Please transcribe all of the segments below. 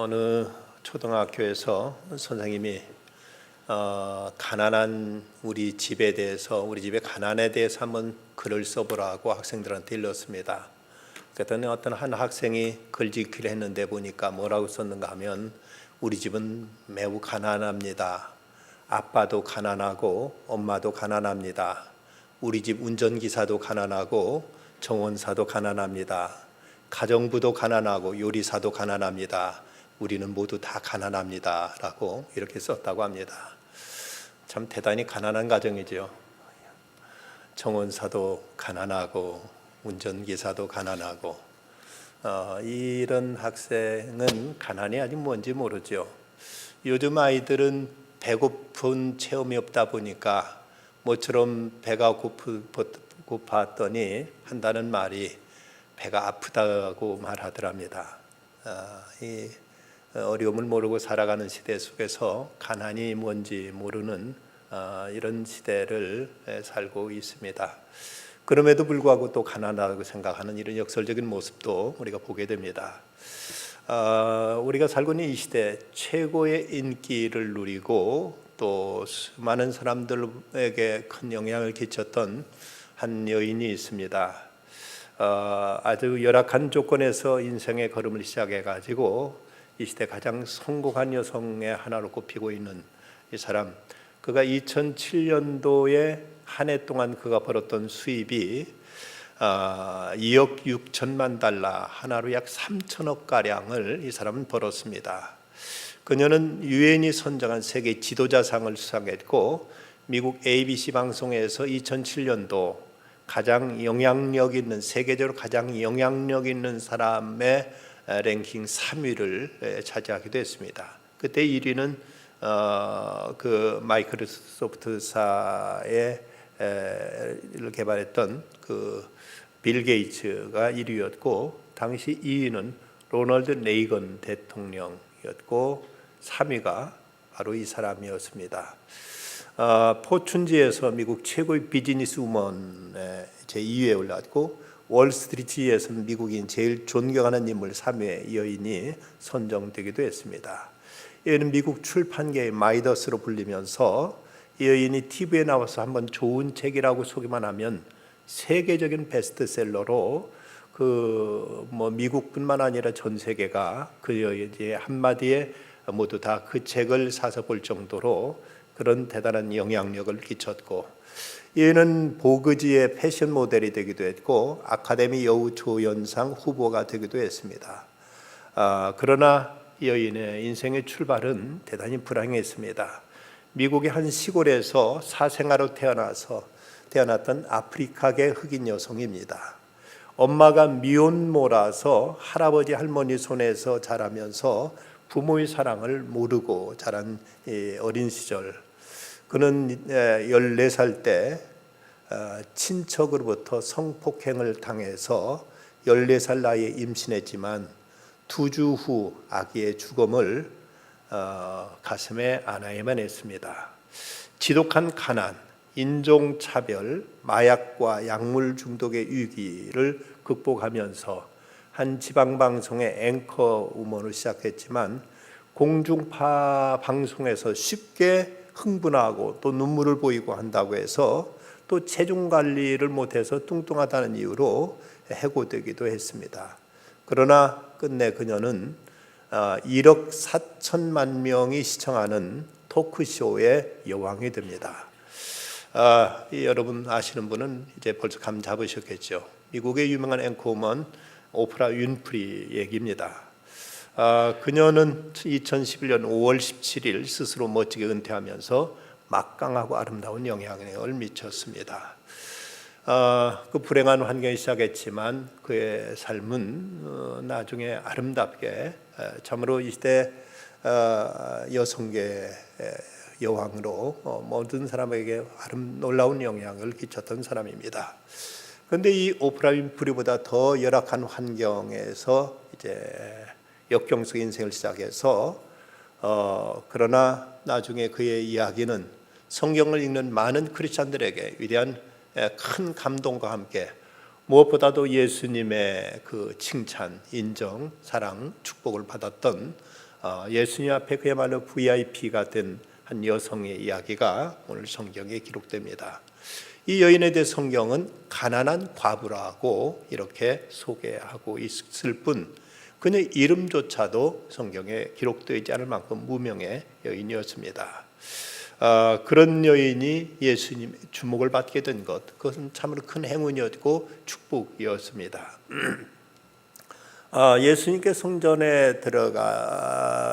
어느 초등학교에서 선생님이 가난한 우리 집에 대해서, 우리 집의 가난에 대해서 한번 글을 써보라고 학생들한테 일렀습니다. 그랬더니 어떤 한 학생이 글짓기를 했는데 보니까 뭐라고 썼는가 하면, 우리 집은 매우 가난합니다. 아빠도 가난하고 엄마도 가난합니다. 우리 집 운전기사도 가난하고 정원사도 가난합니다. 가정부도 가난하고 요리사도 가난합니다. 우리는 모두 다 가난합니다 라고 이렇게 썼다고 합니다. 참 대단히 가난한 가정이죠. 정원사도 가난하고 운전기사도 가난하고 이런 학생은 가난이 아직 뭔지 모르죠. 요즘 아이들은 배고픈 체험이 없다 보니까 모처럼 배가 고팠더니 한다는 말이 배가 아프다고 말하더랍니다. 이 어려움을 모르고 살아가는 시대 속에서 가난이 뭔지 모르는 이런 시대를 살고 있습니다. 그럼에도 불구하고 또 가난하다고 생각하는 이런 역설적인 모습도 우리가 보게 됩니다. 우리가 살고 있는 이 시대 최고의 인기를 누리고 또 많은 사람들에게 큰 영향을 끼쳤던 한 여인이 있습니다. 아주 열악한 조건에서 인생의 걸음을 시작해가지고 이 시대 가장 성공한 여성의 하나로 꼽히고 있는 이 사람, 그가 2007년도에 한 해 동안 그가 벌었던 수입이 2억 6천만 달러, 하나로 약 3천억 가량을 이 사람은 벌었습니다. 그녀는 유엔이 선정한 세계 지도자상을 수상했고 미국 ABC 방송에서 2007년도 가장 영향력 있는, 세계적으로 가장 영향력 있는 사람의 랭킹 3위를 차지하기도 했습니다. 그때 1위는 그 마이크로소프트사의 개발했던 그 빌 게이츠가 1위였고, 당시 2위는 로널드 레이건 대통령이었고 3위가 바로 이 사람이었습니다. 포춘지에서 미국 최고의 비즈니스 우먼의 제2위에 올랐고, 월스트리트에서는 미국인 제일 존경하는 인물 3위의 여인이 선정되기도 했습니다. 이 여인은 미국 출판계의 마이더스로 불리면서 이 여인이 TV에 나와서 한번 좋은 책이라고 소개만 하면 세계적인 베스트셀러로 미국뿐만 아니라 전 세계가 그 여인의 한마디에 모두 다 그 책을 사서 볼 정도로 그런 대단한 영향력을 끼쳤고, 얘는 보그지의 패션 모델이 되기도 했고 아카데미 여우 조연상 후보가 되기도 했습니다. 그러나 여인의 인생의 출발은 대단히 불행했습니다. 미국의 한 시골에서 사생아로 태어났던 아프리카계 흑인 여성입니다. 엄마가 미혼모라서 할아버지 할머니 손에서 자라면서 부모의 사랑을 모르고 자란 어린 시절, 그는 14살 때 친척으로부터 성폭행을 당해서 14살 나이에 임신했지만 2주 후 아기의 죽음을 가슴에 안아야만 했습니다. 지독한 가난, 인종차별, 마약과 약물 중독의 위기를 극복하면서 한 지방방송의 앵커 우먼으로 시작했지만 공중파 방송에서 쉽게 흥분하고 또 눈물을 보이고 한다고 해서 또 체중 관리를 못해서 뚱뚱하다는 이유로 해고되기도 했습니다. 그러나 끝내 그녀는 1억 4천만 명이 시청하는 토크쇼의 여왕이 됩니다. 여러분 아시는 분은 이제 벌써 감 잡으셨겠죠. 미국의 유명한 앵커우먼 오프라 윈프리 얘기입니다. 그녀는 2011년 5월 17일 스스로 멋지게 은퇴하면서 막강하고 아름다운 영향력을 미쳤습니다. 그 불행한 환경이 시작했지만 그의 삶은 나중에 아름답게 참으로 이 시대 여성계 여왕으로 모든 사람에게 놀라운 영향을 끼쳤던 사람입니다. 그런데 이 오프라 윈프리보다 더 열악한 환경에서 이제 역경적 인생을 시작해서 그러나 나중에 그의 이야기는 성경을 읽는 많은 크리스찬들에게 위대한 큰 감동과 함께 무엇보다도 예수님의 그 칭찬, 인정, 사랑, 축복을 받았던 예수님 앞에 그야말로 VIP가 된 한 여성의 이야기가 오늘 성경에 기록됩니다. 이 여인에 대해 성경은 가난한 과부라고 이렇게 소개하고 있을 뿐 그녀의 이름조차도 성경에 기록되지 않을 만큼 무명의 여인이었습니다. 그런 여인이 예수님 주목을 받게 된 것, 그것은 참으로 큰 행운이었고 축복이었습니다. 예수님께 성전에 들어가시다가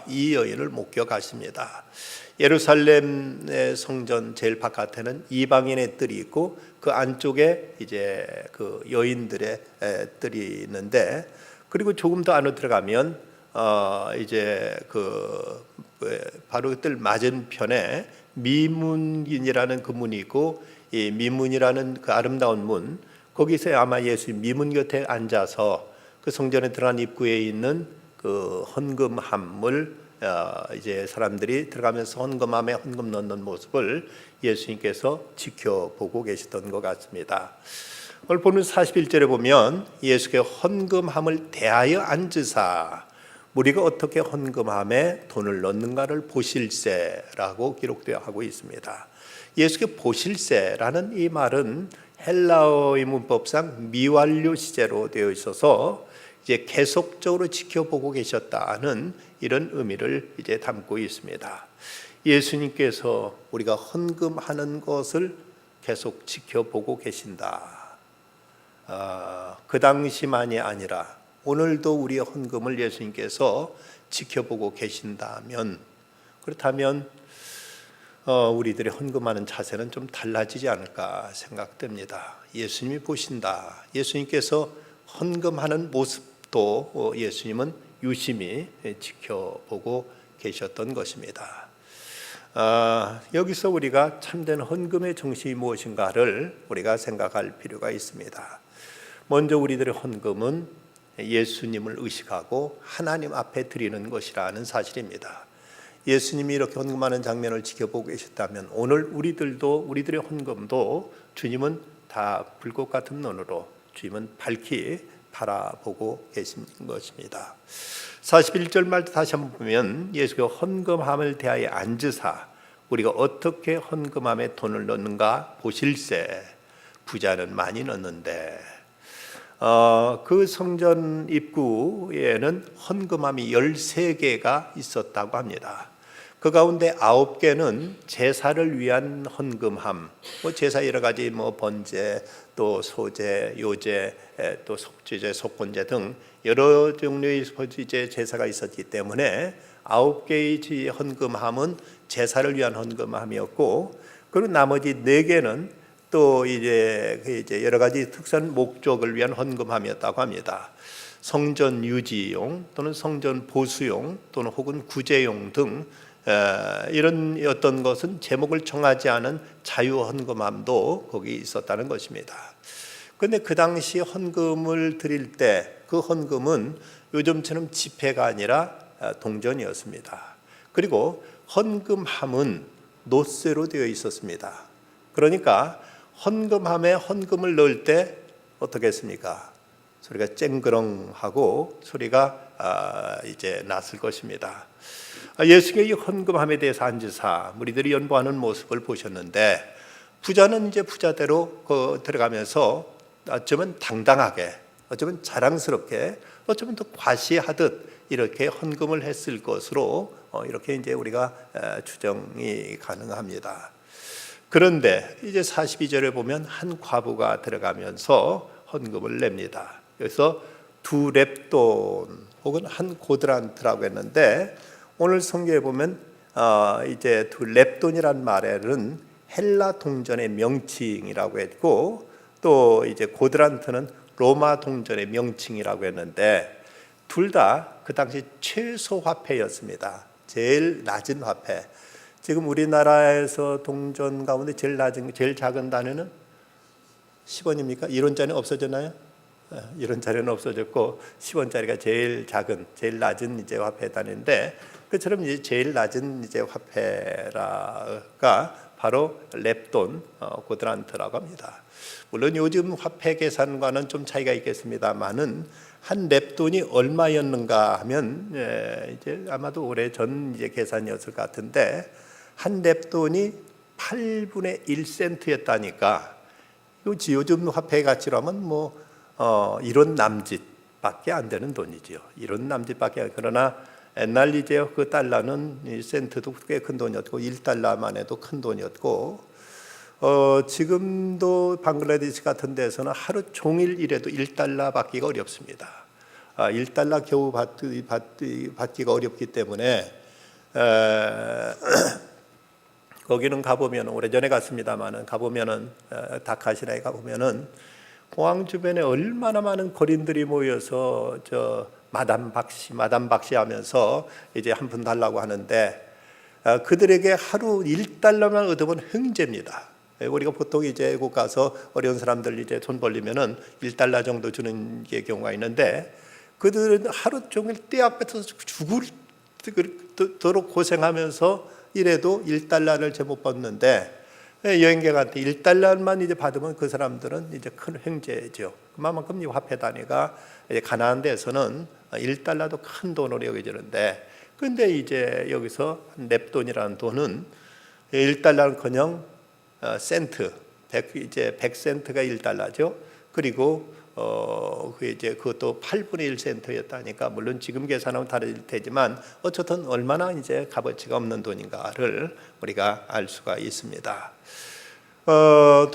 이 여인을 목격하십니다. 예루살렘의 성전 제일 바깥에는 이방인의 뜰이 있고 그 안쪽에 이제 그 여인들의 뜰이 있는데, 그리고 조금 더 안으로 들어가면 이제 그 바로 그 뜰 맞은편에 미문이라는 그 문이 있고, 이 미문이라는 그 아름다운 문, 거기서 아마 예수님 미문 곁에 앉아서 그 성전에 들어간 입구에 있는 그 헌금함을 이제 사람들이 들어가면서 헌금함에 헌금 넣는 모습을 예수님께서 지켜보고 계시던 것 같습니다. 오늘 보는 41절에 보면 예수께 헌금함을 대하여 앉으사 우리가 어떻게 헌금함에 돈을 넣는가를 보실세라고 기록되어 하고 있습니다. 예수께 보실세라는 이 말은 헬라어의 문법상 미완료 시제로 되어 있어서 이제 계속적으로 지켜보고 계셨다는 이런 의미를 이제 담고 있습니다. 예수님께서 우리가 헌금하는 것을 계속 지켜보고 계신다. 그 당시만이 아니라 오늘도 우리의 헌금을 예수님께서 지켜보고 계신다면, 그렇다면 우리들이 헌금하는 자세는 좀 달라지지 않을까 생각됩니다. 예수님이 보신다. 예수님께서 헌금하는 모습도 예수님은 유심히 지켜보고 계셨던 것입니다. 여기서 우리가 참된 헌금의 정신이 무엇인가를 우리가 생각할 필요가 있습니다. 먼저 우리들의 헌금은 예수님을 의식하고 하나님 앞에 드리는 것이라는 사실입니다. 예수님이 이렇게 헌금하는 장면을 지켜보고 계셨다면 오늘 우리들의 헌금도 주님은 다 불꽃 같은 눈으로, 주님은 밝히 바라보고 계신 것입니다. 41절 말도 다시 한번 보면 예수가 헌금함을 대하여 앉으사 우리가 어떻게 헌금함에 돈을 넣는가 보실세. 부자는 많이 넣는데 그 성전 입구에는 헌금함이 13개가 있었다고 합니다. 그 가운데 9개는 제사를 위한 헌금함, 제사 여러 가지 번제, 또 소제, 요제, 또 속죄제, 속건제 등 여러 종류의 이제 제사가 있었기 때문에 9개의 헌금함은 제사를 위한 헌금함이었고, 그리고 나머지 4개는 또 이제 여러 가지 특수한 목적을 위한 헌금함이었다고 합니다. 성전 유지용 또는 성전 보수용 또는 혹은 구제용 등 이런 어떤 것은 제목을 정하지 않은 자유 헌금함도 거기 있었다는 것입니다. 그런데 그 당시 헌금을 드릴 때 그 헌금은 요즘처럼 지폐가 아니라 동전이었습니다. 그리고 헌금함은 노쇠로 되어 있었습니다. 그러니까 헌금함에 헌금을 넣을 때 어떻게 했습니까? 소리가 쨍그렁하고 소리가 이제 났을 것입니다. 예수가 이 헌금함에 대해서 앉으사 무리들이 연보하는 모습을 보셨는데, 부자는 이제 부자대로 들어가면서 어쩌면 당당하게, 어쩌면 자랑스럽게, 어쩌면 또 과시하듯 이렇게 헌금을 했을 것으로 이렇게 이제 우리가 추정이 가능합니다. 그런데 이제 42절에 보면 한 과부가 들어가면서 헌금을 냅니다. 그래서 2렙돈 혹은 한 고드란트라고 했는데, 오늘 성경에 보면 이제 2렙돈이란 말에는 헬라 동전의 명칭이라고 했고, 또 이제 고드란트는 로마 동전의 명칭이라고 했는데, 둘 다 그 당시 최소 화폐였습니다. 제일 낮은 화폐. 지금 우리나라에서 동전 가운데 제일 낮은, 제일 작은 단위는 10원입니까? 1원짜리는 없어졌나요? 1원짜리는 없어졌고 10원짜리가 제일 작은, 제일 낮은 이제 화폐 단위인데, 그처럼 이제 제일 낮은 이제 화폐가 바로 렙돈 고드란트라고 합니다. 물론 요즘 화폐 계산과는 좀 차이가 있겠습니다만은 한 렙돈이 얼마였는가 하면 이제 아마도 오래전 이제 계산이었을 것 같은데 한 렙돈이 8분의 1센트였다니까 요즘 화폐 가치로 하면 이런 남짓밖에 안 되는 돈이죠. 이런 남짓밖에 안. 그러나 옛날 이제 그 달러는 1센트도 꽤 큰 돈이었고 1달러만 해도 큰 돈이었고 지금도 방글라데시 같은 데서는 하루 종일 일해도 1달러 받기가 어렵습니다. 1달러 겨우 받기가 어렵기 때문에 거기는 가보면 오래전에 갔습니다만은 가보면은 다카시나에 가보면은 공항 주변에 얼마나 많은 거린들이 모여서 마담 박씨 하면서 이제 한 푼 달라고 하는데 그들에게 하루 1달러만 얻으면 횡재입니다. 우리가 보통 이제 외국 가서 어려운 사람들 이제 돈 벌리면은 1달러 정도 주는 게 경우가 있는데 그들은 하루 종일 떼 앞에서 죽도록 고생하면서 이래도 1달러를 채 못 받는데 여행객한테 1달러만 이제 받으면 그 사람들은 이제 큰 횡재죠. 그만큼 이 화폐 단위가 이제 가난한 데서는 1달러도 큰 돈으로 여겨지는데, 근데 이제 여기서 렙돈이라는 돈은 1달러는커녕 센트, 100센트가 1달러죠. 그리고 그것도 8분의 1센트였다니까 물론 지금 계산하면 다를 테지만 어쨌든 얼마나 이제 값어치가 없는 돈인가를 우리가 알 수가 있습니다.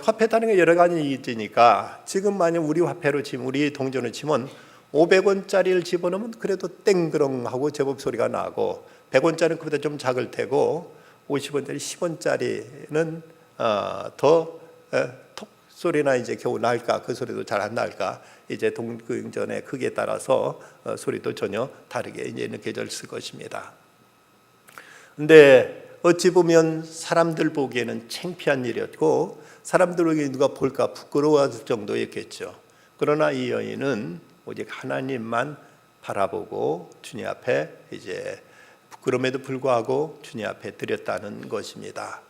화폐 단위가 여러 가지 있으니까 지금 만약 우리 화폐로 치면 우리 동전을 치면 500원짜리를 집어넣으면 그래도 땡그렁하고 제법 소리가 나고 100원짜리는 그보다 좀 작을 테고 50원짜리 10원짜리는 더 톡 소리나 이제 겨우 날까 그 소리도 잘 안 날까 이제 동전의 크기에 따라서 소리도 전혀 다르게 이제 느껴질 것입니다. 근데 어찌 보면 사람들 보기에는 창피한 일이었고 사람들에게 누가 볼까 부끄러워할 정도였겠죠. 그러나 이 여인은 오직 하나님만 바라보고 주님 앞에 이제 부끄러움에도 불구하고 주님 앞에 드렸다는 것입니다.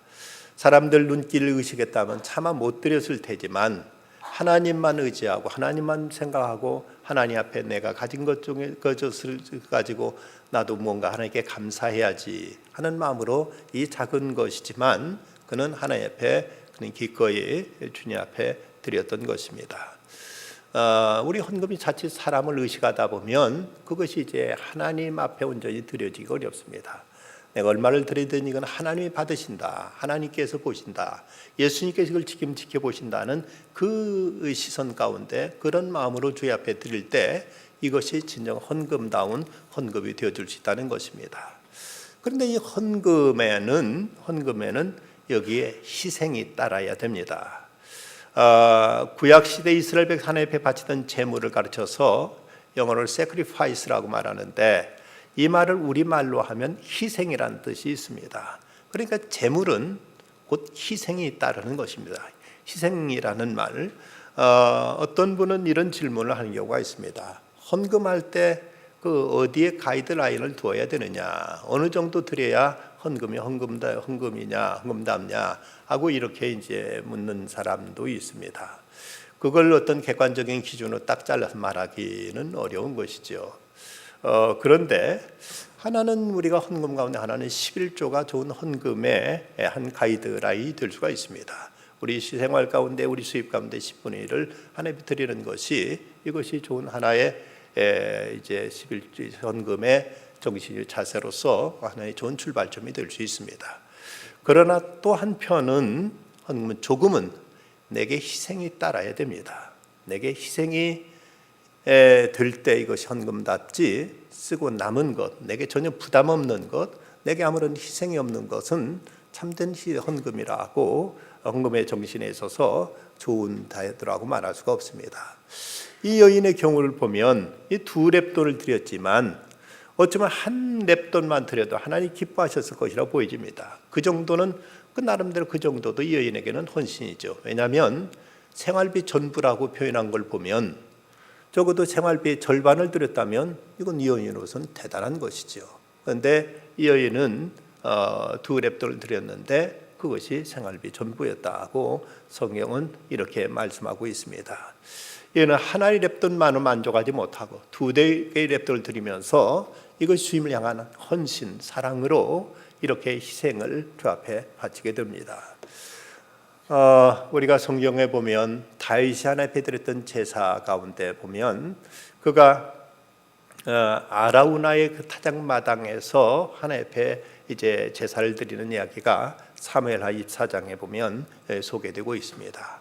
사람들 눈길을 의식했다면 차마 못 드렸을 테지만 하나님만 의지하고 하나님만 생각하고 하나님 앞에 내가 가진 것 중에 그것을 가지고 나도 뭔가 하나님께 감사해야지 하는 마음으로 이 작은 것이지만 그는 하나님 앞에 그는 기꺼이 주님 앞에 드렸던 것입니다. 우리 헌금이 자칫 사람을 의식하다 보면 그것이 이제 하나님 앞에 온전히 드려지기 어렵습니다. 내가 얼마를 드리든 이건 하나님이 받으신다. 하나님께서 보신다. 예수님께서 이걸 지켜보신다는 그 시선 가운데 그런 마음으로 주의 앞에 드릴 때 이것이 진정 헌금다운 헌금이 되어줄 수 있다는 것입니다. 그런데 이 헌금에는 여기에 희생이 따라야 됩니다. 구약시대 이스라엘 백성 하나님 앞에 바치던 제물을 가르쳐서 영어로 sacrifice라고 말하는데 이 말을 우리말로 하면 희생이라는 뜻이 있습니다. 그러니까 제물은 곧 희생이 따르는 것입니다. 희생이라는 말, 어떤 분은 이런 질문을 하는 경우가 있습니다. 헌금할 때 그 어디에 가이드라인을 두어야 되느냐, 어느 정도 드려야 헌금이냐, 헌금답냐 하고 이렇게 이제 묻는 사람도 있습니다. 그걸 어떤 객관적인 기준으로 딱 잘라서 말하기는 어려운 것이죠. 그런데 하나는 우리가 헌금 가운데 하나는 11조가 좋은 헌금의 한 가이드라인이 될 수가 있습니다. 우리 생활 가운데 우리 수입 가운데 10분의 1을 하나님께 드리는 것이 이것이 좋은 하나의 이제 11조 헌금의 정신의 자세로서 하나의 좋은 출발점이 될 수 있습니다. 그러나 또 한편은 헌금은 조금은 내게 희생이 따라야 됩니다. 내게 희생이 될 때 이것이 헌금답지 쓰고 남은 것, 내게 전혀 부담 없는 것, 내게 아무런 희생이 없는 것은 참된 헌금이라고 헌금의 정신에 있어서 좋은 다이어트라고 말할 수가 없습니다. 이 여인의 경우를 보면 이 2렙돈을 드렸지만 어쩌면 한 렙돈만 드려도 하나님 기뻐하셨을 것이라고 보여집니다. 그 정도는 그 나름대로 그 정도도 이 여인에게는 헌신이죠. 왜냐하면 생활비 전부라고 표현한 걸 보면 적어도 생활비의 절반을 드렸다면 이건 이 여인으로서는 대단한 것이죠. 그런데 이 여인은 2렙돈을 드렸는데 그것이 생활비 전부였다고 성경은 이렇게 말씀하고 있습니다. 얘는 하나의 랩돈만으로 만족하지 못하고 2개의 랩돈을 드리면서 이것이 주님을 향한 헌신, 사랑으로 이렇게 희생을 주 앞에 바치게 됩니다. 우리가 성경에 보면 다윗이 하나님 앞에 드렸던 제사 가운데 보면 그가 아라우나의 그 타작마당에서 하나님 앞에 이제 제사를 드리는 이야기가 사무엘하 24장에 보면 소개되고 있습니다.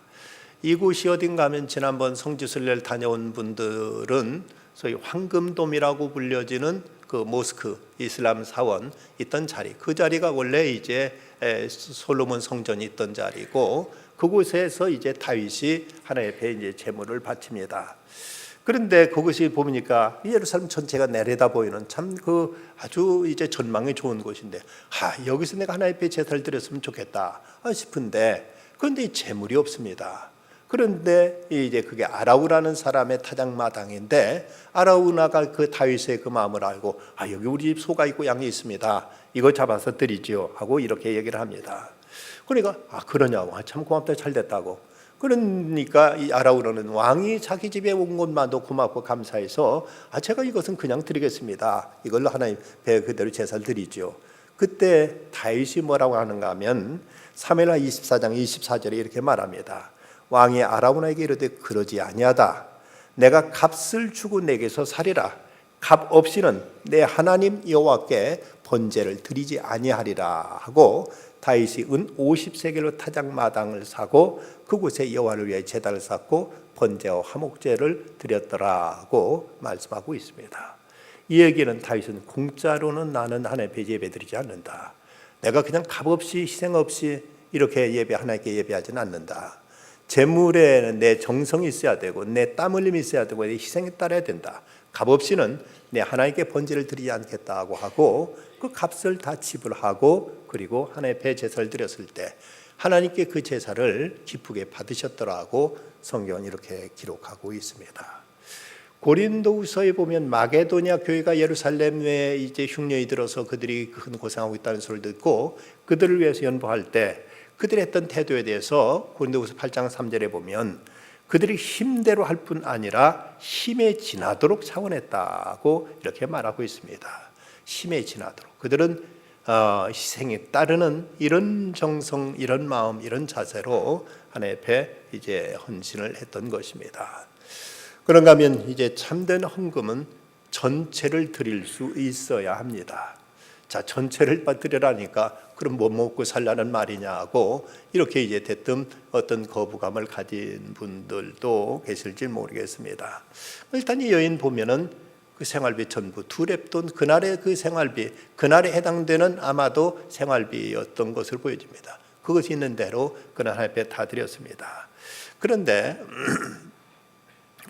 이곳이 어딘가 하면 지난번 성지순례를 다녀온 분들은 소위 황금돔이라고 불려지는 그 모스크 이슬람 사원 있던 자리, 그 자리가 원래 이제 솔로몬 성전이 있던 자리고 그곳에서 이제 다윗이 하나님 앞에 이제 제물을 바칩니다. 그런데 그것이 보니까 예루살렘 전체가 내려다 보이는 참 그 아주 이제 전망이 좋은 곳인데, 여기서 내가 하나님 앞에 제사를 드렸으면 좋겠다 싶은데, 그런데 이 제물이 없습니다. 그런데 이제 그게 아라우라는 사람의 타작마당인데, 아라우나가 그 다윗의 그 마음을 알고 여기 우리 집 소가 있고 양이 있습니다. 이거 잡아서 드리지요 하고 이렇게 얘기를 합니다. 그러니까 그러냐고, 참 고맙다, 잘 됐다고. 그러니까 이 아라우라는 왕이 자기 집에 온 것만도 고맙고 감사해서 제가 이것은 그냥 드리겠습니다. 이걸로 하나님 배 그대로 제사를 드리죠. 그때 다윗이 뭐라고 하는가 하면 사무엘하 24장 24절에 이렇게 말합니다. 왕이 아라우나에게 이르되 그러지 아니하다. 내가 값을 주고 내게서 사리라. 값 없이는 내 하나님 여호와께 번제를 드리지 아니하리라 하고 다윗이 은 50세겔로 타작마당을 사고 그곳에 여호와를 위해 제단을 쌓고 번제와 화목제를 드렸더라고 말씀하고 있습니다. 이 얘기는 다윗은 공짜로는 나는 하나님 앞에 예배드리지 않는다. 내가 그냥 값없이 희생 없이 이렇게 하나님께 예배하지는 않는다. 재물에 내 정성이 있어야 되고 내 땀 흘림이 있어야 되고 내 희생이 따라야 된다. 값없이는 내 하나님께 번제를 드리지 않겠다고 하고 그 값을 다 지불하고 그리고 하나님의 배 제사를 드렸을 때 하나님께 그 제사를 기쁘게 받으셨더라고 성경은 이렇게 기록하고 있습니다. 고린도후서에 보면 마게도냐 교회가 예루살렘에 이제 흉년이 들어서 그들이 큰 고생하고 있다는 소리를 듣고 그들을 위해서 연보할 때 그들이 했던 태도에 대해서 고린도후서 8장 3절에 보면 그들이 힘대로 할 뿐 아니라 힘에 지나도록 차원했다고 이렇게 말하고 있습니다. 힘에 지나도록 그들은 희생에 따르는 이런 정성, 이런 마음, 이런 자세로 하나님 앞에 이제 헌신을 했던 것입니다. 그런가 하면 이제 참된 헌금은 전체를 드릴 수 있어야 합니다. 자, 전체를 드리라니까 그럼 뭐 먹고 살라는 말이냐고 이렇게 이제 대뜸 어떤 거부감을 가진 분들도 계실지 모르겠습니다. 일단 이 여인 보면은 그 생활비 전부 2렙돈 그날의 그 생활비, 그날에 해당되는 아마도 생활비였던 것을 보여집니다. 그것이 있는 대로 그날 하나님 앞에 다 드렸습니다. 그런데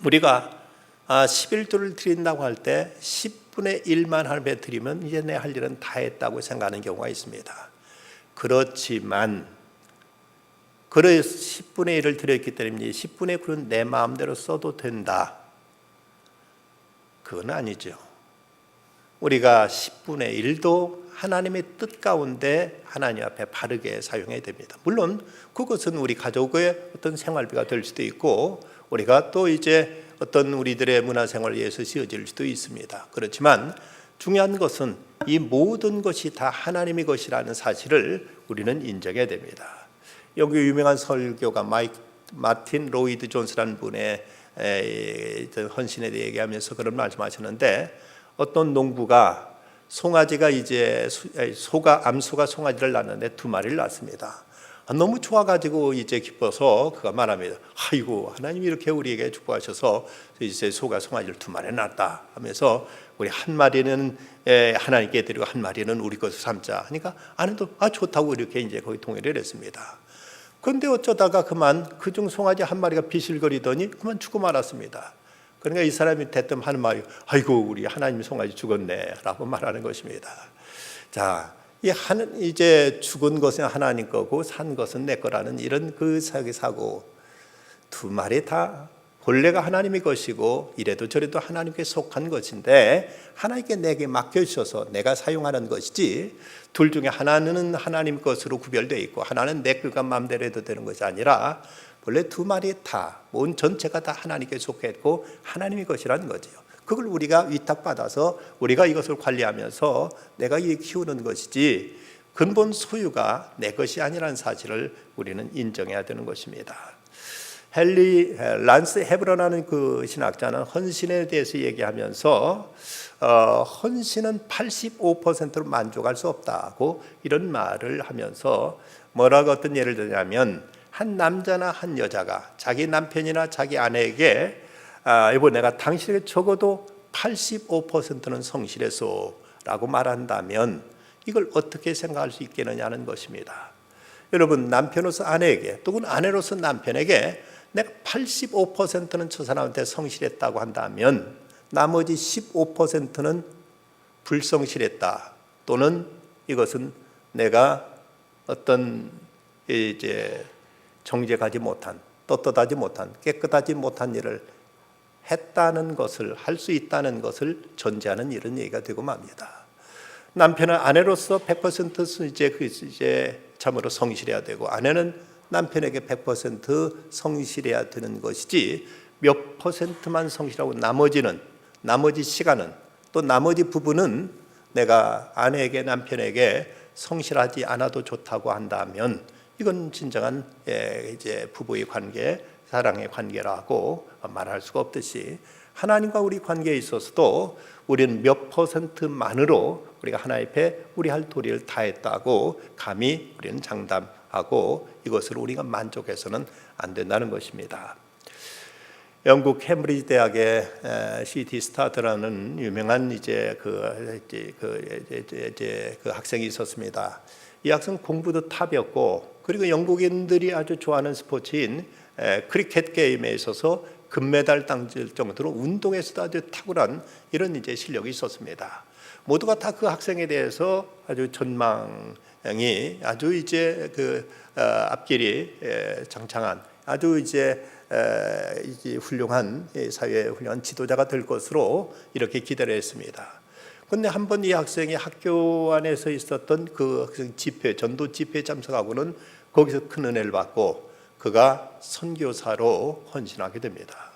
우리가 11조를 드린다고 할 때 10분의 1만 하나님 앞에 드리면 이제 내 할 일은 다 했다고 생각하는 경우가 있습니다. 그렇지만 그래서 10분의 1을 드렸기 때문에 10분의 9는 내 마음대로 써도 된다. 그건 아니죠. 우리가 10분의 1도 하나님의 뜻 가운데 하나님 앞에 바르게 사용해야 됩니다. 물론 그것은 우리 가족의 어떤 생활비가 될 수도 있고 우리가 또 이제 어떤 우리들의 문화생활을 위해서 쓰여질 수도 있습니다. 그렇지만 중요한 것은 이 모든 것이 다 하나님의 것이라는 사실을 우리는 인정해야 됩니다. 여기 유명한 설교가 마틴 로이드 존스라는 분의 헌신에 대해 얘기하면서 그런 말씀하셨는데 어떤 농부가 송아지가 이제 암소가 송아지를 낳는데 2마리를 낳습니다. 너무 좋아가지고 이제 기뻐서 그가 말합니다. 아이고 하나님이 이렇게 우리에게 축복하셔서 이제 소가 송아지를 2마리 낳았다 하면서 우리 한 마리는 하나님께 드리고 한 마리는 우리 것을 삼자 하니까 아내도 좋다고 이렇게 이제 거기 동의를 했습니다. 그런데 어쩌다가 그만 그중 송아지 한 마리가 비실거리더니 그만 죽고 말았습니다. 그러니까 이 사람이 대뜸 하는 말이 아이고 우리 하나님 송아지 죽었네라고 말하는 것입니다. 자, 이제 죽은 것은 하나님 거고 산 것은 내 거라는 이런 그 사고 2마리 다 본래가 하나님의 것이고 이래도 저래도 하나님께 속한 것인데 하나님께 내게 맡겨주셔서 내가 사용하는 것이지, 둘 중에 하나는 하나님 것으로 구별되어 있고 하나는 내 그가 마음대로 해도 되는 것이 아니라 원래 두 마리 다, 온 전체가 다 하나님께 속했고 하나님의 것이라는 거지요. 그걸 우리가 위탁받아서 우리가 이것을 관리하면서 내가 이 키우는 것이지 근본 소유가 내 것이 아니라는 사실을 우리는 인정해야 되는 것입니다. 란스 헤브런이라는 그 신학자는 헌신에 대해서 얘기하면서 헌신은 85%로 만족할 수 없다고 이런 말을 하면서 뭐라고 어떤 예를 들냐면, 한 남자나 한 여자가 자기 남편이나 자기 아내에게 여보 내가 당신에게 적어도 85%는 성실했어 라고 말한다면 이걸 어떻게 생각할 수 있겠느냐는 것입니다. 여러분, 남편으로서 아내에게 또는 아내로서 남편에게 내가 85%는 저 사람한테 성실했다고 한다면 나머지 15%는 불성실했다, 또는 이것은 내가 어떤 이제 정직하지 못한, 떳떳하지 못한, 깨끗하지 못한 일을 했다는 것을, 할 수 있다는 것을 전제하는 이런 얘기가 되고 맙니다. 남편은 아내로서 100% 이제 참으로 성실해야 되고, 아내는 남편에게 100% 성실해야 되는 것이지, 몇 퍼센트만 성실하고 나머지 시간은, 또 나머지 부분은 내가 아내에게 남편에게 성실하지 않아도 좋다고 한다면 이건 진정한 이제 부부의 관계, 사랑의 관계라고 말할 수가 없듯이, 하나님과 우리 관계에 있어서도 우리는 몇 퍼센트만으로 우리가 하나님 앞에 우리 할 도리를 다했다고 감히 우리는 장담하고 이것을 우리가 만족해서는 안 된다는 것입니다. 영국 캠브리지 대학의 C.T. 스타드라는 유명한 그 학생이 있었습니다. 이 학생 공부도 탑이었고, 그리고 영국인들이 아주 좋아하는 스포츠인 크리켓 게임에 있어서 금메달 따질 정도로 운동에서도 아주 탁월한 이런 이제 실력이 있었습니다. 모두가 다 그 학생에 대해서 아주 전망이 아주 이제 그 앞길이 장창한 아주 이제 훌륭한 사회의 훌륭한 지도자가 될 것으로 이렇게 기대를 했습니다. 그런데 한 번 이 학생이 학교 안에서 있었던 그 학생 집회, 전도 집회에 참석하고는 거기서 큰 은혜를 받고 그가 선교사로 헌신하게 됩니다.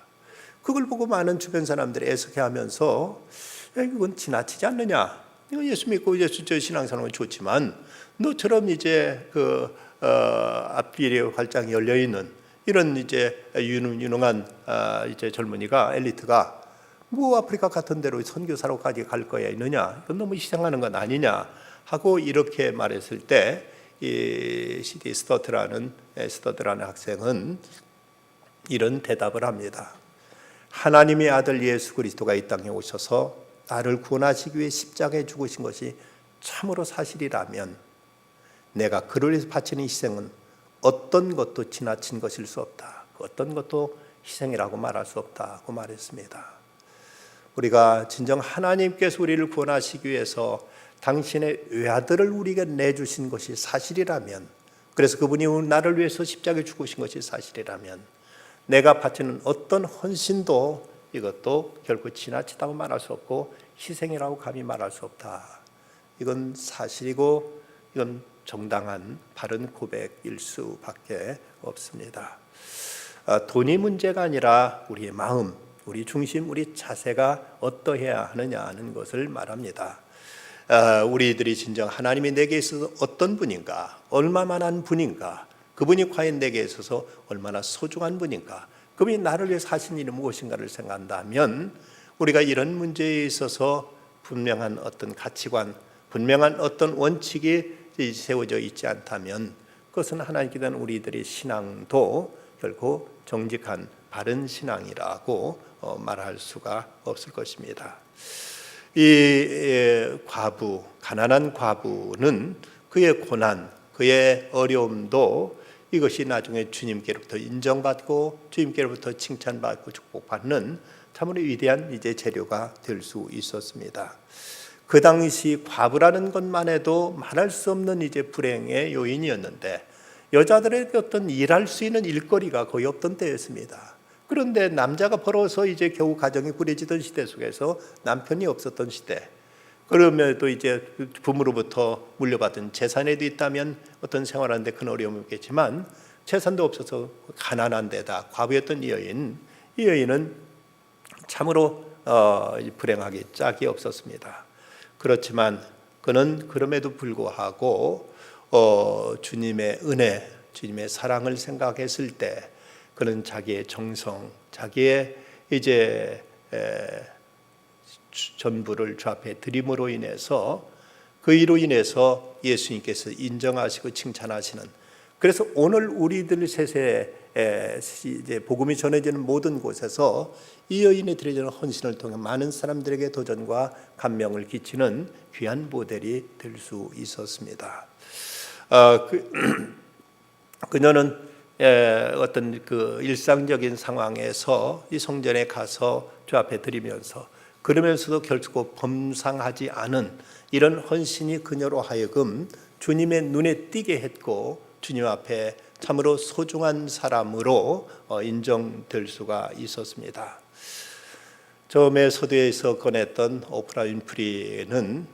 그걸 보고 많은 주변 사람들이 애석해하면서 이건 지나치지 않느냐? 이거 예수 믿고 예수 신앙생활은 좋지만 너처럼 이제 그 앞길이 활짝 열려 있는 이런 이제 유능한 이제 젊은이가, 엘리트가 뭐 아프리카 같은 데로 선교사로까지 갈 거야 있느냐? 이건 너무 희생하는 건 아니냐? 하고 이렇게 말했을 때 이 C.T. 스터드라는 학생은 이런 대답을 합니다. 하나님의 아들 예수 그리스도가 이 땅에 오셔서 나를 구원하시기 위해 십자가에 죽으신 것이 참으로 사실이라면 내가 그를 위해서 바치는 희생은 어떤 것도 지나친 것일 수 없다. 어떤 것도 희생이라고 말할 수 없다고 말했습니다. 우리가 진정 하나님께서 우리를 구원하시기 위해서 당신의 외아들을 우리에게 내주신 것이 사실이라면, 그래서 그분이 나를 위해서 십자가에 죽으신 것이 사실이라면 내가 바치는 어떤 헌신도 이것도 결코 지나치다고 말할 수 없고 희생이라고 감히 말할 수 없다. 이건 사실이고 이건 정당한 바른 고백일 수밖에 없습니다. 돈이 문제가 아니라 우리의 마음, 우리 중심, 우리 자세가 어떠해야 하느냐 하는 것을 말합니다. 우리들이 진정 하나님이 내게 있어서 어떤 분인가, 얼마만한 분인가, 그분이 과연 내게 있어서 얼마나 소중한 분인가, 그분이 나를 위해서 하신 일이 무엇인가를 생각한다면 우리가 이런 문제에 있어서 분명한 어떤 가치관, 분명한 어떤 원칙이 세워져 있지 않다면 그것은 하나님께 대한 우리들의 신앙도 결코 정직한 바른 신앙이라고 말할 수가 없을 것입니다. 이 과부, 가난한 과부는 그의 고난, 그의 어려움도 이것이 나중에 주님께로부터 인정받고 주님께로부터 칭찬받고 축복받는 참으로 위대한 이제 재료가 될 수 있었습니다. 그 당시 과부라는 것만 해도 말할 수 없는 이제 불행의 요인이었는데 여자들에게 어떤 일할 수 있는 일거리가 거의 없던 때였습니다. 그런데 남자가 벌어서 이제 겨우 가정이 꾸려지던 시대 속에서 남편이 없었던 시대, 그러면도 이제 부모로부터 물려받은 재산에도 있다면 어떤 생활하는데 큰 어려움이 없겠지만 재산도 없어서 가난한 데다 과부였던 이 여인은 참으로 불행하게 짝이 없었습니다. 그렇지만 그는 그럼에도 불구하고 주님의 은혜, 주님의 사랑을 생각했을 때 그는 자기의 정성, 자기의 이제 전부를 주 앞에 드림으로 인해서 그 이로 인해서 예수님께서 인정하시고 칭찬하시는, 그래서 오늘 우리들 세세에 이제 복음이 전해지는 모든 곳에서 이 여인이 드려지는 헌신을 통해 많은 사람들에게 도전과 감명을 끼치는 귀한 모델이 될 수 있었습니다. 그녀는 어떤 그 일상적인 상황에서 이 성전에 가서 주 앞에 드리면서, 그러면서도 결코 범상하지 않은 이런 헌신이 그녀로 하여금 주님의 눈에 띄게 했고 주님 앞에 참으로 소중한 사람으로 인정될 수가 있었습니다. 처음에 서두에서 꺼냈던 오프라 윈프리는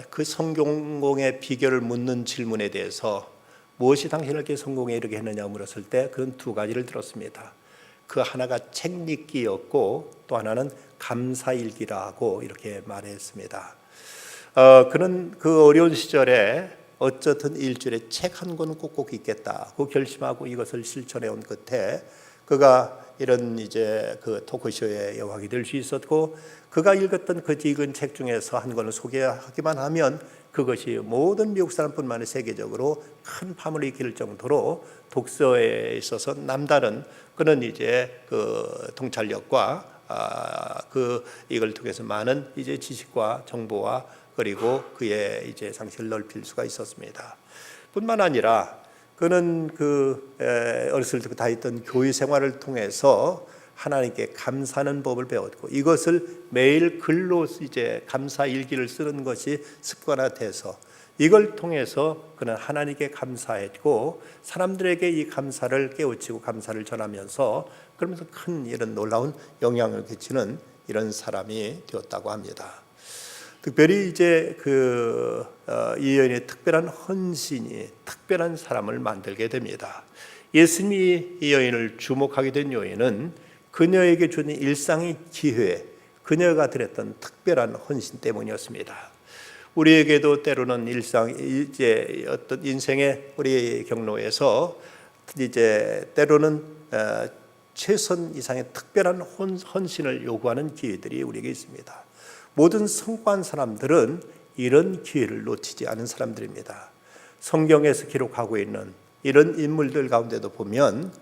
그 성공의 비결을 묻는 질문에 대해서 무엇이 당신을 이렇게 성공에 이르게 했느냐 물었을 때 그런 두 가지를 들었습니다. 그 하나가 책 읽기였고 또 하나는 감사일기라고 이렇게 말했습니다. 그는 그 어려운 시절에 어쨌든 일주일에 책 한 권은 꼭꼭 읽겠다고 결심하고 이것을 실천해 온 끝에 그가 이런 이제 그 토크쇼의 여왕이 될 수 있었고, 그가 읽었던 그 읽은 책 중에서 한 권을 소개하기만 하면 그것이 모든 미국 사람뿐만 아니라 세계적으로 큰 파문을 일으킬 정도로 독서에 있어서 남다른 그런 이제 그 통찰력과 이걸 통해서 많은 이제 지식과 정보와 그리고 그의 이제 상식을 넓힐 수가 있었습니다. 뿐만 아니라 그는 어렸을 때 다했던 교회 생활을 통해서 하나님께 감사하는 법을 배웠고 이것을 매일 글로 이제 감사 일기를 쓰는 것이 습관화돼서 이걸 통해서 그는 하나님께 감사했고 사람들에게 이 감사를 깨우치고 감사를 전하면서 그러면서 큰 이런 놀라운 영향을 끼치는 이런 사람이 되었다고 합니다. 특별히 이제 이 여인의 특별한 헌신이 특별한 사람을 만들게 됩니다. 예수님이 이 여인을 주목하게 된 요인은 그녀에게 주는 일상의 기회, 그녀가 드렸던 특별한 헌신 때문이었습니다. 우리에게도 때로는 일상 이제 어떤 인생의 우리 경로에서 이제 때로는 최선 이상의 특별한 헌신을 요구하는 기회들이 우리에게 있습니다. 모든 성공한 사람들은 이런 기회를 놓치지 않은 사람들입니다. 성경에서 기록하고 있는 이런 인물들 가운데도 보면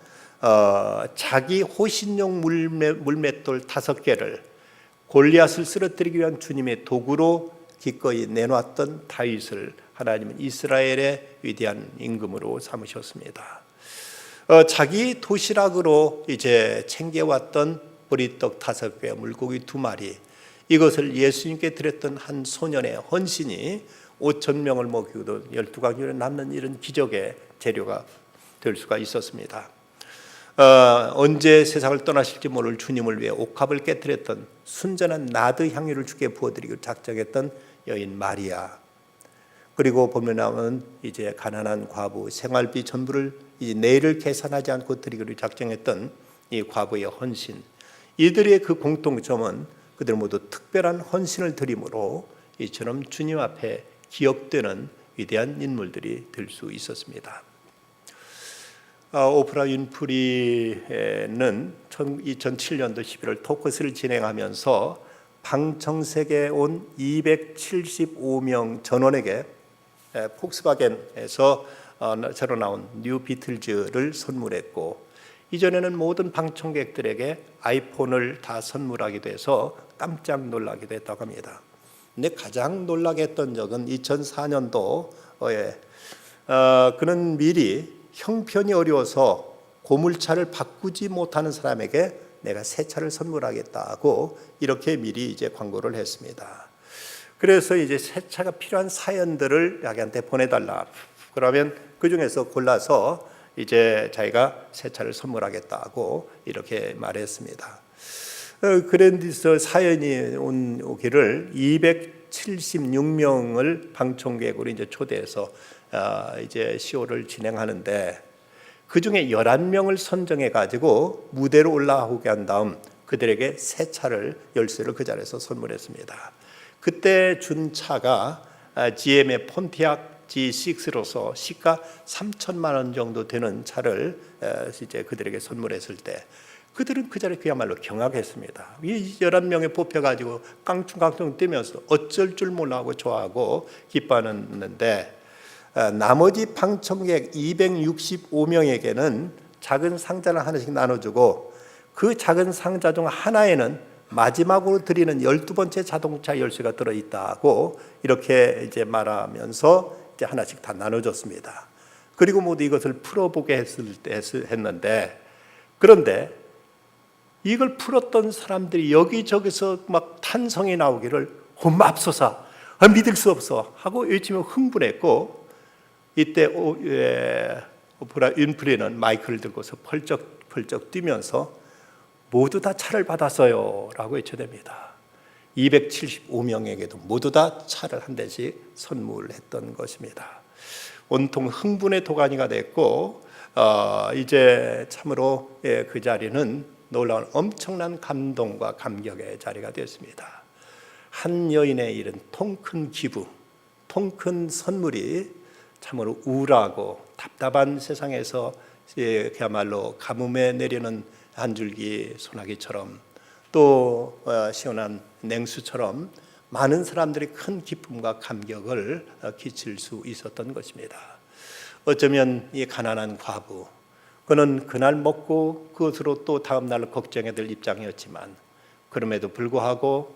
자기 호신용 물맷돌 5개를 골리앗을 쓰러뜨리기 위한 주님의 도구로 기꺼이 내놨던 다윗을 하나님은 이스라엘의 위대한 임금으로 삼으셨습니다. 자기 도시락으로 이제 챙겨왔던 보리떡 5개, 물고기 2마리, 이것을 예수님께 드렸던 한 소년의 헌신이 5,000명을 먹이고도 12강변에 남는 이런 기적의 재료가 될 수가 있었습니다. 언제 세상을 떠나실지 모를 주님을 위해 옥합을 깨뜨렸던 순전한 나드 향유를 주께 부어드리기로 작정했던 여인 마리아, 그리고 보면 나오는 이제 가난한 과부, 생활비 전부를 이제 내일을 계산하지 않고 드리기로 작정했던 이 과부의 헌신, 이들의 그 공통점은 그들 모두 특별한 헌신을 드림으로 이처럼 주님 앞에 기억되는 위대한 인물들이 될 수 있었습니다. 오프라 윈프리는 2007년도 11월 토크쇼를 진행하면서 방청석에 온 275명 전원에게 폭스바겐에서 새로 나온 뉴 비틀즈를 선물했고, 이전에는 모든 방청객들에게 아이폰을 다 선물하기도 해서 깜짝 놀라기도 했다고 합니다. 근데 가장 놀라게 했던 적은 2004년도에 그는 미리 형편이 어려워서 고물차를 바꾸지 못하는 사람에게 내가 새 차를 선물하겠다고 이렇게 미리 이제 광고를 했습니다. 그래서 이제 새 차가 필요한 사연들을 자기한테 보내달라. 그러면 그 중에서 골라서 이제 자기가 새 차를 선물하겠다고 이렇게 말했습니다. 그랜디서 사연이 오기를 276명을 방청객으로 이제 초대해서 이제 시호를 진행하는데, 그 중에 11명을 선정해 가지고 무대로 올라오게 한 다음 그들에게 새 차를 열쇠를 그 자리에서 선물했습니다. 그때 준 차가 GM의 폰티악 G6로서 시가 3천만 원 정도 되는 차를 이제 그들에게 선물했을 때 그들은 그 자리에 그야말로 경악했습니다. 이 11명에 뽑혀가지고 깡충깡충 뛰면서 어쩔 줄 몰라하고 좋아하고 기뻐하는데, 나머지 방청객 265명에게는 작은 상자를 하나씩 나눠주고 그 작은 상자 중 하나에는 마지막으로 드리는 12번째 자동차 열쇠가 들어있다고 이렇게 이제 말하면서 이제 하나씩 다 나눠줬습니다. 그리고 모두 이것을 풀어보게 했는데, 그런데 이걸 풀었던 사람들이 여기저기서 막 탄성이 나오기를 맙소사, 믿을 수 없어 하고 외치며 흥분했고, 이때 오프라 윈프리는 마이크를 들고서 펄쩍 뛰면서 모두 다 차를 받았어요 라고 외쳐댑니다. 275명에게도 모두 다 차를 한 대씩 선물했던 것입니다. 온통 흥분의 도가니가 됐고, 이제 참으로 그 자리는 놀라운 엄청난 감동과 감격의 자리가 되었습니다. 한 여인의 이른 통큰 기부, 통큰 선물이 참으로 우울하고 답답한 세상에서 그야말로 가뭄에 내리는 한 줄기 소나기처럼, 또 시원한 냉수처럼 많은 사람들이 큰 기쁨과 감격을 끼칠 수 있었던 것입니다. 어쩌면 이 가난한 과부, 그는 그날 먹고 그것으로 또 다음 날 걱정해야 될 입장이었지만, 그럼에도 불구하고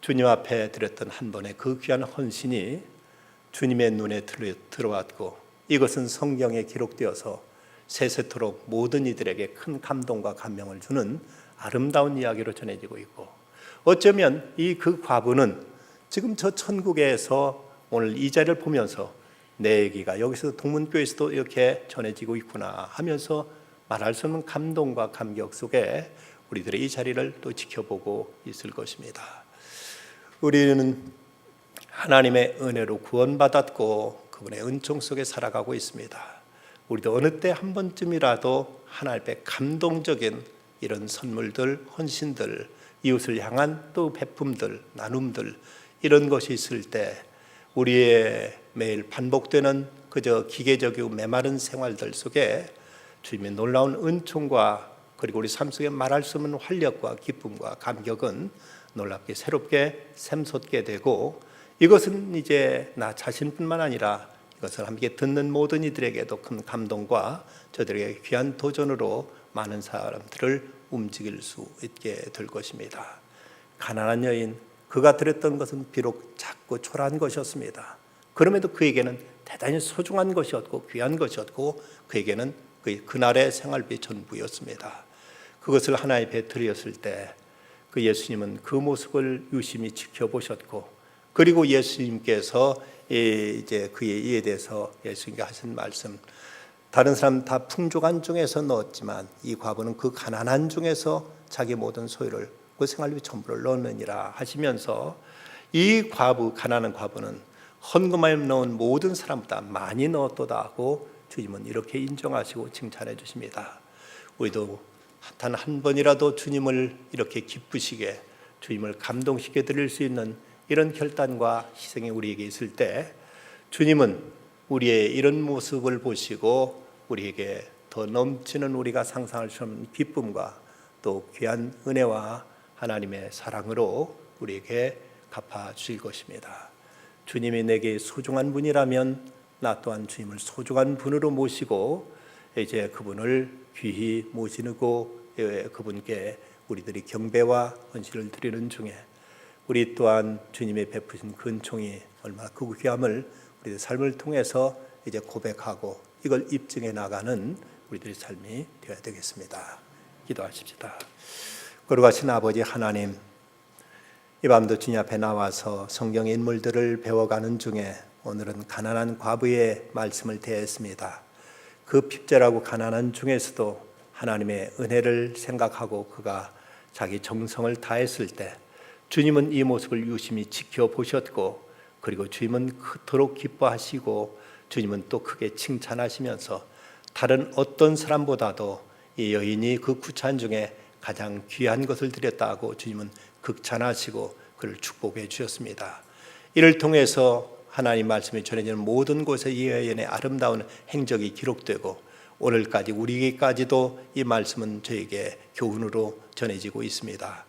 주님 앞에 드렸던 한 번의 그 귀한 헌신이 주님의 눈에 들어왔고, 이것은 성경에 기록되어서 세세토록 모든 이들에게 큰 감동과 감명을 주는 아름다운 이야기로 전해지고 있고, 어쩌면 그 과부는 지금 저 천국에서 오늘 이 자리를 보면서 내 얘기가 여기서 동문교회에서도 이렇게 전해지고 있구나 하면서 말할 수 없는 감동과 감격 속에 우리들의 이 자리를 또 지켜보고 있을 것입니다. 우리는 하나님의 은혜로 구원받았고 그분의 은총 속에 살아가고 있습니다. 우리도 어느 때 한 번쯤이라도 하나님 앞에 감동적인 이런 선물들, 헌신들, 이웃을 향한 또 베품들, 나눔들, 이런 것이 있을 때 우리의 매일 반복되는 그저 기계적이고 메마른 생활들 속에 주님의 놀라운 은총과 그리고 우리 삶 속에 말할 수 없는 활력과 기쁨과 감격은 놀랍게 새롭게 샘솟게 되고, 이것은 이제 나 자신뿐만 아니라 이것을 함께 듣는 모든 이들에게도 큰 감동과 저들에게 귀한 도전으로 많은 사람들을 움직일 수 있게 될 것입니다. 가난한 여인, 그가 드렸던 것은 비록 작고 초라한 것이었습니다. 그럼에도 그에게는 대단히 소중한 것이었고 귀한 것이었고, 그에게는 그날의 생활비 전부였습니다. 그것을 하나님 앞에 드렸을 때 그 예수님은 그 모습을 유심히 지켜보셨고, 그리고 예수님께서 이제 그의 이에 대해서 예수님께 하신 말씀, 다른 사람 다 풍족한 중에서 넣었지만 이 과부는 그 가난한 중에서 자기 모든 소유를 그 생활비 전부를 넣느니라 하시면서, 이 과부, 가난한 과부는 헌금하여 넣은 모든 사람보다 많이 넣었도다 하고 주님은 이렇게 인정하시고 칭찬해 주십니다. 우리도 단 한 번이라도 주님을 이렇게 기쁘시게, 주님을 감동시켜 드릴 수 있는 이런 결단과 희생이 우리에게 있을 때 주님은 우리의 이런 모습을 보시고 우리에게 더 넘치는 우리가 상상할 수 없는 기쁨과 또 귀한 은혜와 하나님의 사랑으로 우리에게 갚아 주실 것입니다. 주님이 내게 소중한 분이라면 나 또한 주님을 소중한 분으로 모시고 이제 그분을 귀히 모시고 그분께 우리들이 경배와 헌신을 드리는 중에 우리 또한 주님의 베푸신 근총이 얼마나 크고 귀함을 우리의 삶을 통해서 이제 고백하고 이걸 입증해 나가는 우리들의 삶이 되어야 되겠습니다. 기도하십시다. 거룩하신 아버지 하나님, 이 밤도 주님 앞에 나와서 성경의 인물들을 배워가는 중에 오늘은 가난한 과부의 말씀을 대했습니다. 그 핍절하고 가난한 중에서도 하나님의 은혜를 생각하고 그가 자기 정성을 다했을 때 주님은 이 모습을 유심히 지켜보셨고, 그리고 주님은 그토록 기뻐하시고 주님은 또 크게 칭찬하시면서 다른 어떤 사람보다도 이 여인이 그 구찬 중에 가장 귀한 것을 드렸다고 주님은 극찬하시고 그를 축복해 주셨습니다. 이를 통해서 하나님 말씀이 전해지는 모든 곳에 이 여인의 아름다운 행적이 기록되고 오늘까지 우리에게까지도 이 말씀은 저에게 교훈으로 전해지고 있습니다.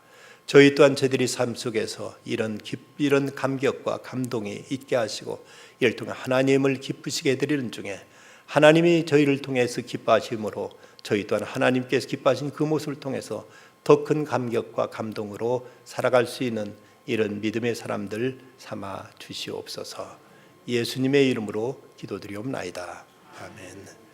저희 또한 저희들이 삶 속에서 이런 감격과 감동이 있게 하시고 이를 통해 하나님을 기쁘시게 해드리는 중에 하나님이 저희를 통해서 기뻐하심으로 저희 또한 하나님께서 기뻐하신 그 모습을 통해서 더 큰 감격과 감동으로 살아갈 수 있는 이런 믿음의 사람들 삼아 주시옵소서. 예수님의 이름으로 기도드리옵나이다. 아멘.